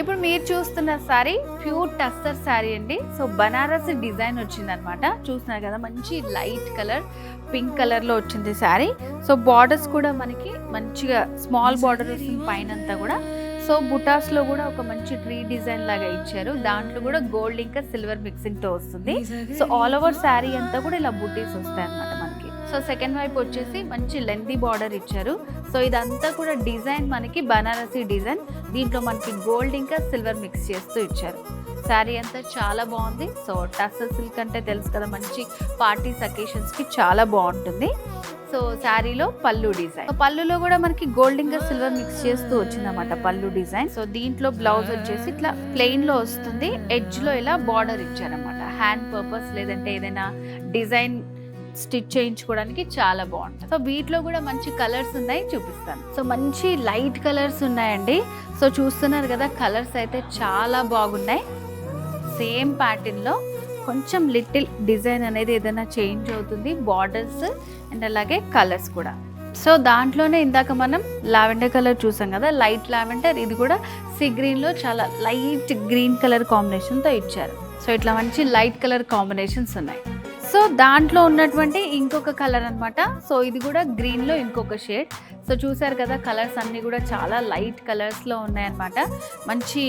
ఇప్పుడు మీరు చూస్తున్న సారీ ప్యూర్ టస్సర్ సారీ అండి. సో బనారసి డిజైన్ వచ్చింది అనమాట. చూస్తున్నారు కదా, మంచి లైట్ కలర్ పింక్ కలర్ లో వచ్చింది సారీ. సో బార్డర్స్ కూడా మనకి మంచిగా స్మాల్ బార్డర్ వస్తుంది పైన అంతా కూడా. సో బుటాస్ లో కూడా ఒక మంచి ట్రీ డిజైన్ లాగా ఇచ్చారు. దాంట్లో కూడా గోల్డ్ ఇంకా సిల్వర్ మిక్సింగ్ తో వస్తుంది. సో ఆల్ ఓవర్ శారీ అంతా కూడా ఇలా బుటీస్ వస్తాయి అన్నమాట మనకి. సో సెకండ్ వైపు వచ్చేసి మంచి లెంతీ బార్డర్ ఇచ్చారు. సో ఇదంతా కూడా డిజైన్ మనకి బనారసి డిజైన్. దీంట్లో మనకి గోల్డ్ ఇంకా సిల్వర్ మిక్స్ చేస్తూ ఇచ్చారు. శారీ అంతా చాలా బాగుంది. సో టస్సర్ సిల్క్ అంటే తెలుసు కదా, మంచి పార్టీస్ అకేషన్స్ కి చాలా బాగుంటుంది. సో శారీలో పళ్ళు డిజైన్, పళ్ళులో కూడా మనకి గోల్డ్ ఇంకా సిల్వర్ మిక్స్ చేస్తూ వచ్చిందన్నమాట పళ్ళు డిజైన్. సో దీంట్లో బ్లౌజ్ వచ్చేసి ఇట్లా ప్లెయిన్ లో వస్తుంది. ఎడ్జ్ లో ఇలా బార్డర్ ఇచ్చారనమాట. హ్యాండ్ పర్పస్ లేదంటే ఏదైనా డిజైన్ స్టిచ్ చేయించుకోవడానికి చాలా బాగుంటుంది. సో వీటిలో కూడా మంచి కలర్స్ ఉన్నాయి, చూపిస్తాను. సో మంచి లైట్ కలర్స్ ఉన్నాయండి. సో చూస్తున్నారు కదా, కలర్స్ అయితే చాలా బాగున్నాయి. సేమ్ ప్యాటర్న్ లో కొంచెం లిటిల్ డిజైన్ అనేది ఏదైనా చేంజ్ అవుతుంది, బార్డర్స్ అండ్ అలాగే కలర్స్ కూడా. సో దాంట్లోనే ఇందాక మనం లావెండర్ కలర్ చూసాం కదా, లైట్ లావెండర్. ఇది కూడా సీ గ్రీన్ లో చాలా లైట్ గ్రీన్ కలర్ కాంబినేషన్ తో ఇచ్చారు. సో ఇట్లా మంచి లైట్ కలర్ కాంబినేషన్స్ ఉన్నాయి. సో దాంట్లో ఉన్నటువంటి ఇంకొక కలర్ అన్నమాట. సో ఇది కూడా గ్రీన్ లో ఇంకొక షేడ్. సో చూసారు కదా, కలర్స్ అన్నీ కూడా చాలా లైట్ కలర్స్ లో ఉన్నాయన్నమాట. మంచి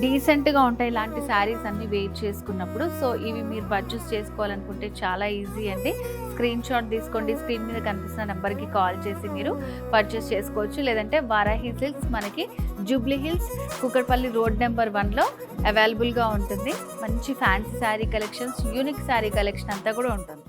డీసెంట్ గా ఉంటాయి ఇలాంటి శారీస్ అన్ని వెయిట్ చేసుకున్నప్పుడు. సో ఇవి మీరు పర్చేస్ చేసుకోవాలనుకుంటే చాలా ఈజీ అండి. స్క్రీన్ షాట్ తీసుకోండి, స్క్రీన్ మీద కనిపిస్తున్న నెంబర్కి కాల్ చేసి మీరు పర్చేస్ చేసుకోవచ్చు. లేదంటే వారాహి సిల్క్స్ మనకి జూబ్లీ హిల్స్ కూకట్పల్లి రోడ్ నెంబర్ 1లో అవైలబుల్గా ఉంటుంది. మంచి fancy sari collections, unique sari collection అంతా కూడా ఉంటుంది.